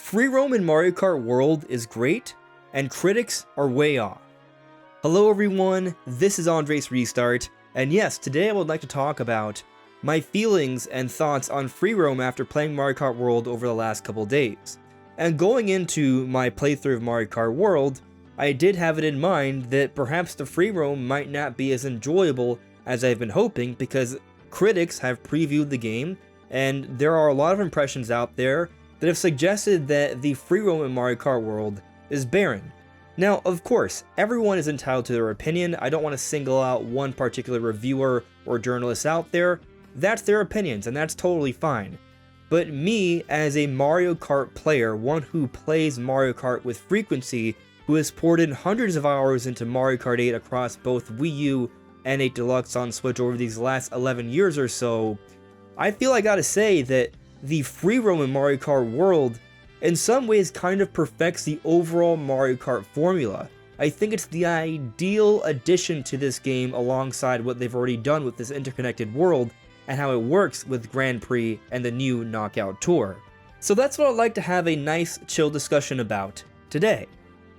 Free roam in Mario Kart World is great, and critics are way off. Hello everyone, this is AndresRestart, and yes, today I would like to talk about my feelings and thoughts on free roam after playing Mario Kart World over the last couple days. And going into my playthrough of Mario Kart World, I did have it in mind that perhaps the free roam might not be as enjoyable as I've been hoping, because critics have previewed the game, and there are a lot of impressions out there that have suggested that the free roam in Mario Kart World is barren. Now, of course, everyone is entitled to their opinion. I don't want to single out one particular reviewer or journalist out there. That's their opinions, and that's totally fine. But me, as a Mario Kart player, one who plays Mario Kart with frequency, who has poured in hundreds of hours into Mario Kart 8 across both Wii U and 8 Deluxe on Switch over these last 11 years or so, I feel I gotta say that the free roam in Mario Kart World in some ways kind of perfects the overall Mario Kart formula. I think it's the ideal addition to this game alongside what they've already done with this interconnected world and how it works with Grand Prix and the new Knockout Tour. So that's what I'd like to have a nice chill discussion about today.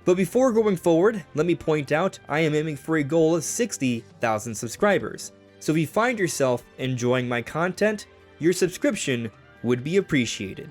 But before going forward, let me point out I am aiming for a goal of 60,000 subscribers. So if you find yourself enjoying my content, your subscription would be appreciated.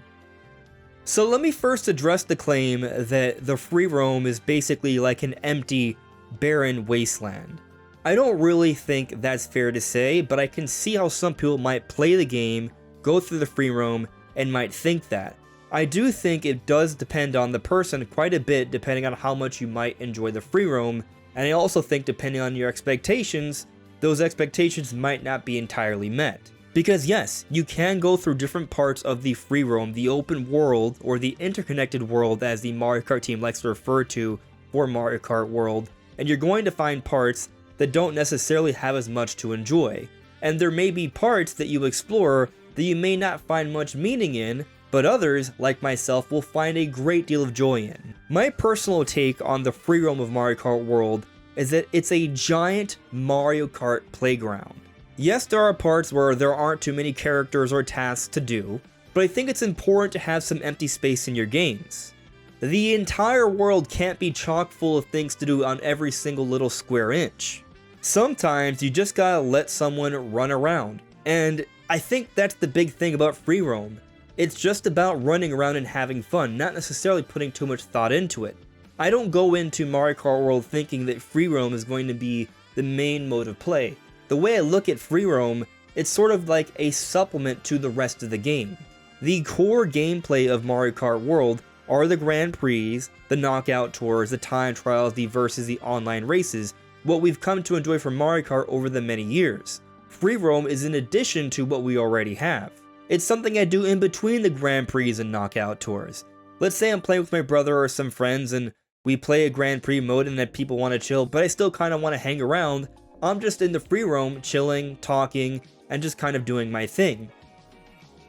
So let me first address the claim that the free roam is basically like an empty, barren wasteland. I don't really think that's fair to say, but I can see how some people might play the game, go through the free roam, and might think that. I do think it does depend on the person quite a bit, depending on how much you might enjoy the free roam, and I also think depending on your expectations, those expectations might not be entirely met. Because yes, you can go through different parts of the free roam, the open world, or the interconnected world as the Mario Kart team likes to refer to for Mario Kart World, and you're going to find parts that don't necessarily have as much to enjoy. And there may be parts that you explore that you may not find much meaning in, but others, like myself, will find a great deal of joy in. My personal take on the free roam of Mario Kart World is that it's a giant Mario Kart playground. Yes, there are parts where there aren't too many characters or tasks to do, but I think it's important to have some empty space in your games. The entire world can't be chock full of things to do on every single little square inch. Sometimes you just gotta let someone run around, and I think that's the big thing about free roam. It's just about running around and having fun, not necessarily putting too much thought into it. I don't go into Mario Kart World thinking that free roam is going to be the main mode of play. The way I look at free roam, it's sort of like a supplement to the rest of the game. The core gameplay of Mario Kart World are the Grand Prix, the Knockout Tours, the time trials, the versus, the online races, what we've come to enjoy from Mario Kart over the many years. Free roam is in addition to what we already have. It's something I do in between the Grand Prix and Knockout Tours. Let's say I'm playing with my brother or some friends and we play a Grand Prix mode and that people want to chill, but I still kind of want to hang around. I'm just in the free roam, chilling, talking, and just kind of doing my thing.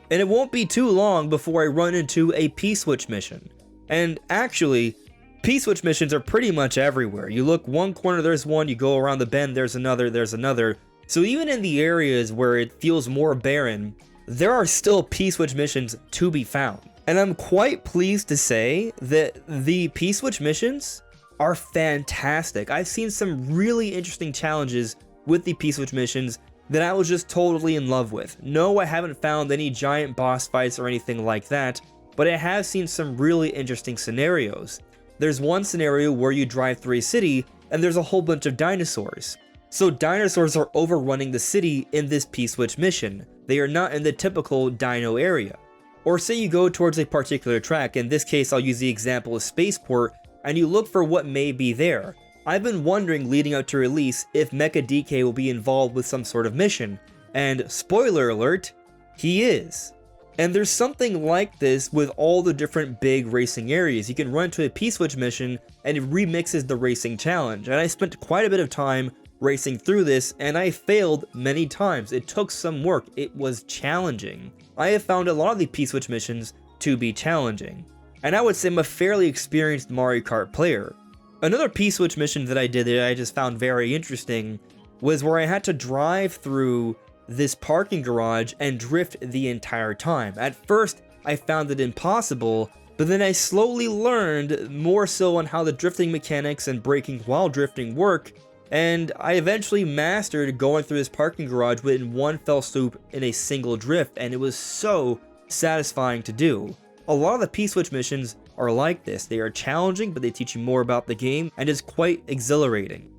And it won't be too long before I run into a P-switch mission. And actually, P-switch missions are pretty much everywhere. You look one corner, there's one, you go around the bend, there's another, there's another. So even in the areas where it feels more barren, there are still P-switch missions to be found. And I'm quite pleased to say that the P-switch missions are fantastic. I've seen some really interesting challenges with the P-switch missions that I was just totally in love with. No, I haven't found any giant boss fights or anything like that, but I have seen some really interesting scenarios. There's one scenario where you drive through a city and there's a whole bunch of dinosaurs. So dinosaurs are overrunning the city in this P-switch mission. They are not in the typical dino area. Or say you go towards a particular track, in this case I'll use the example of Spaceport, and you look for what may be there. I've been wondering leading up to release if Mecha DK will be involved with some sort of mission, and spoiler alert, he is. And there's something like this with all the different big racing areas. You can run to a P-switch mission and it remixes the racing challenge, and I spent quite a bit of time racing through this and I failed many times. It took some work, it was challenging. I have found a lot of the P-switch missions to be challenging. And I would say I'm a fairly experienced Mario Kart player. Another P-switch mission that I did that I just found very interesting was where I had to drive through this parking garage and drift the entire time. At first, I found it impossible, But then I slowly learned more so on how the drifting mechanics and braking while drifting work, and I eventually mastered going through this parking garage within one fell swoop in a single drift, and it was so satisfying to do. A lot of the P-Switch missions are like this. They are challenging, but they teach you more about the game, and it's quite exhilarating.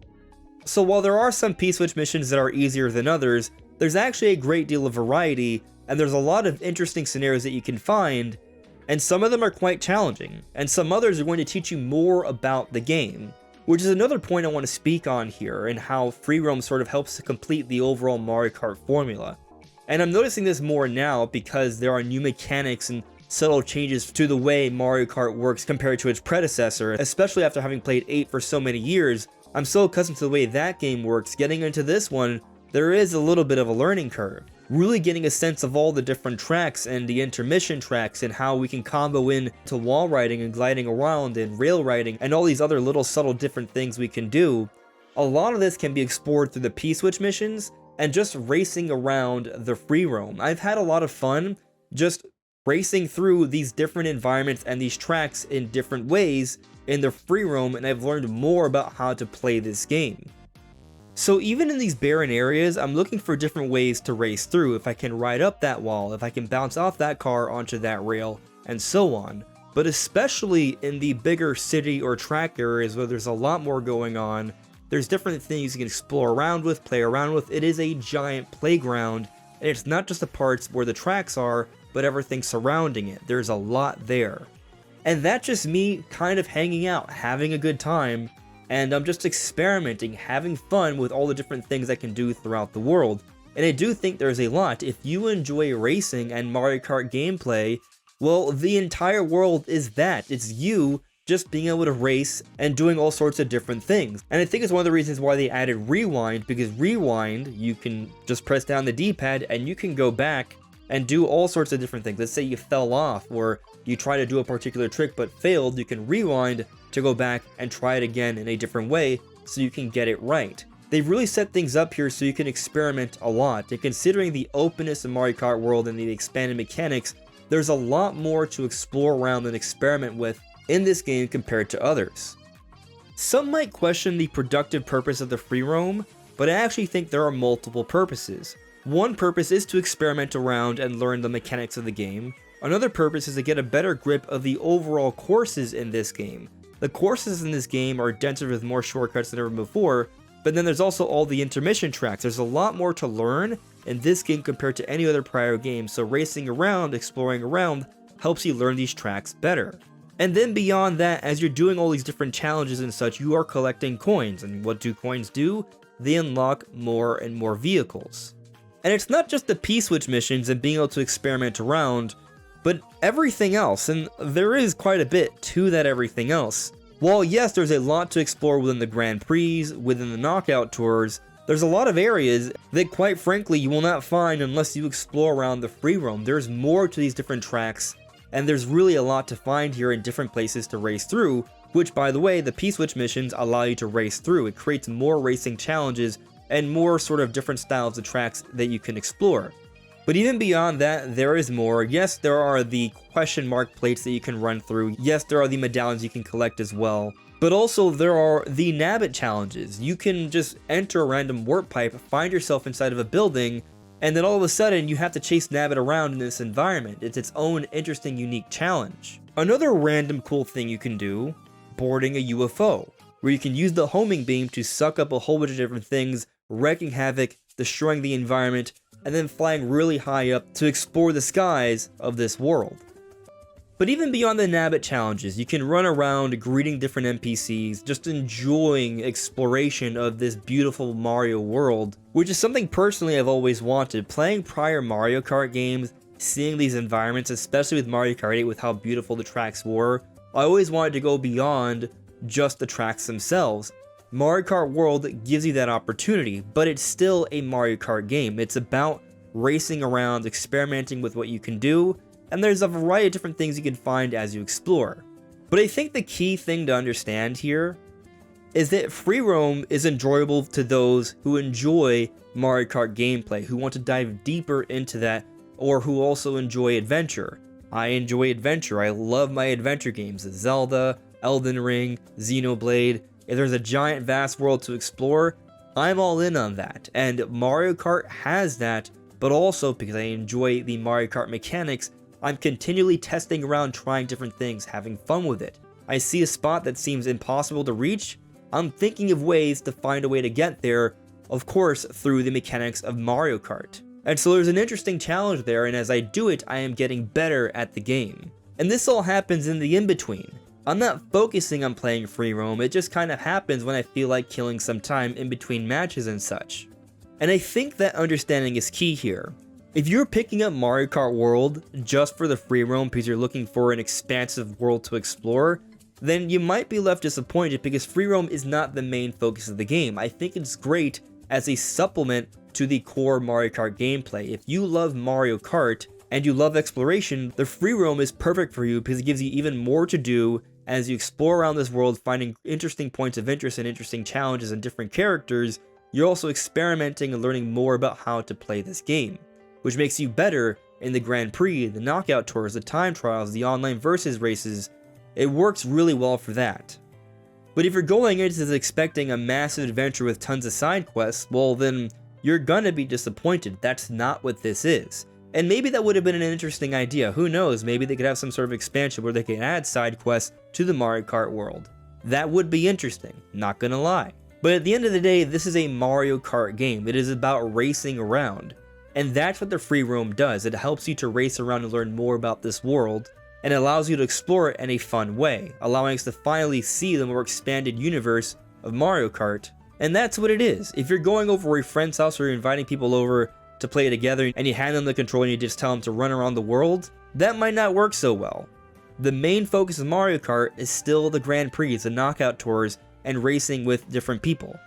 So while there are some P-Switch missions that are easier than others, there's actually a great deal of variety, and there's a lot of interesting scenarios that you can find, and some of them are quite challenging, and some others are going to teach you more about the game, which is another point I want to speak on here, and how free roam sort of helps to complete the overall Mario Kart formula. And I'm noticing this more now because there are new mechanics and subtle changes to the way Mario Kart works compared to its predecessor, especially after having played 8 for so many years. I'm so accustomed to the way that game works. Getting into this one, there is a little bit of a learning curve. Really getting a sense of all the different tracks and the intermission tracks and how we can combo in to wall riding and gliding around and rail riding and all these other little subtle different things we can do. A lot of this can be explored through the P-Switch missions and just racing around the free roam. I've had a lot of fun just racing through these different environments and these tracks in different ways in the free roam, and I've learned more about how to play this game. So even in these barren areas, I'm looking for different ways to race through. If I can ride up that wall, if I can bounce off that car onto that rail, and so on. But especially in the bigger city or track areas where there's a lot more going on, there's different things you can explore around with, play around with. It is a giant playground, and it's not just the parts where the tracks are, but everything surrounding it. There's a lot there. And that's just me kind of hanging out, having a good time, and I'm just experimenting, having fun with all the different things I can do throughout the world. And I do think there's a lot. If you enjoy racing and Mario Kart gameplay, well, the entire world is that. It's you just being able to race and doing all sorts of different things. And I think it's one of the reasons why they added Rewind, because Rewind, you can just press down the D-pad and you can go back and do all sorts of different things. Let's say you fell off or you try to do a particular trick but failed, you can rewind to go back and try it again in a different way so you can get it right. They've really set things up here so you can experiment a lot, and considering the openness of Mario Kart World and the expanded mechanics, there's a lot more to explore around and experiment with in this game compared to others. Some might question the productive purpose of the free roam, but I actually think there are multiple purposes. One purpose is to experiment around and learn the mechanics of the game. Another purpose is to get a better grip of the overall courses in this game. The courses in this game are denser with more shortcuts than ever before, but then there's also all the intermission tracks. There's a lot more to learn in this game compared to any other prior game, so racing around, exploring around, helps you learn these tracks better. And then beyond that, as you're doing all these different challenges and such, you are collecting coins, and what do coins do? They unlock more and more vehicles. And it's not just the P-Switch missions and being able to experiment around, but everything else, and there is quite a bit to that everything else. While yes, there's a lot to explore within the Grand Prix, within the Knockout Tours, there's a lot of areas that quite frankly you will not find unless you explore around the free roam. There's more to these different tracks, and there's really a lot to find here in different places to race through, which by the way, the P-Switch missions allow you to race through. It creates more racing challenges and more sort of different styles of tracks that you can explore. But even beyond that, there is more. Yes, there are the question mark plates that you can run through. Yes, there are the medallions you can collect as well. But also there are the Nabbit challenges. You can just enter a random warp pipe, find yourself inside of a building, and then all of a sudden you have to chase Nabbit around in this environment. It's its own interesting, unique challenge. Another random cool thing you can do, boarding a UFO, where you can use the homing beam to suck up a whole bunch of different things, wreaking havoc, destroying the environment, and then flying really high up to explore the skies of this world. But even beyond the Nabbit challenges, you can run around greeting different NPCs, just enjoying exploration of this beautiful Mario world, which is something personally I've always wanted. Playing prior Mario Kart games, seeing these environments, especially with Mario Kart 8 with how beautiful the tracks were, I always wanted to go beyond just the tracks themselves. Mario Kart World gives you that opportunity, but it's still a Mario Kart game. It's about racing around, experimenting with what you can do, and there's a variety of different things you can find as you explore. But I think the key thing to understand here is that free roam is enjoyable to those who enjoy Mario Kart gameplay, who want to dive deeper into that, or who also enjoy adventure. I enjoy adventure. I love my adventure games. Zelda, Elden Ring, Xenoblade. If there's a giant vast world to explore, I'm all in on that. And Mario Kart has that, but also because I enjoy the Mario Kart mechanics, I'm continually testing around, trying different things, having fun with it. I see a spot that seems impossible to reach, I'm thinking of ways to find a way to get there, of course through the mechanics of Mario Kart. And so there's an interesting challenge there, and as I do it, I am getting better at the game. And this all happens in the in-between. I'm not focusing on playing free roam, it just kind of happens when I feel like killing some time in between matches and such. And I think that understanding is key here. If you're picking up Mario Kart World just for the free roam because you're looking for an expansive world to explore, then you might be left disappointed because free roam is not the main focus of the game. I think it's great as a supplement to the core Mario Kart gameplay. If you love Mario Kart and you love exploration, the free roam is perfect for you because it gives you even more to do as you explore around this world, finding interesting points of interest and interesting challenges and different characters. You're also experimenting and learning more about how to play this game, which makes you better in the Grand Prix, the knockout tours, the time trials, the online versus races. It works really well for that. But if you're going into this expecting a massive adventure with tons of side quests, well then you're gonna be disappointed. That's not what this is. And maybe that would have been an interesting idea. Who knows, maybe they could have some sort of expansion where they can add side quests to the Mario Kart world. That would be interesting, not gonna lie. But at the end of the day, this is a Mario Kart game. It is about racing around. And that's what the free roam does. It helps you to race around and learn more about this world, and allows you to explore it in a fun way, allowing us to finally see the more expanded universe of Mario Kart. And that's what it is. If you're going over a friend's house or you're inviting people over to play together and you hand them the controller and you just tell them to run around the world, that might not work so well. The main focus of Mario Kart is still the Grand Prix, the knockout tours, and racing with different people.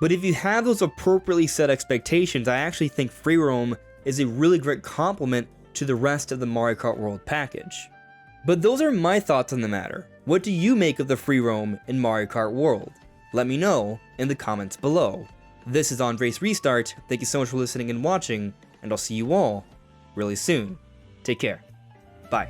But if you have those appropriately set expectations, I actually think free roam is a really great complement to the rest of the Mario Kart World package. But those are my thoughts on the matter. What do you make of the free roam in Mario Kart World? Let me know in the comments below. This is AndresRestart. Thank you so much for listening and watching, and I'll see you all really soon. Take care. Bye.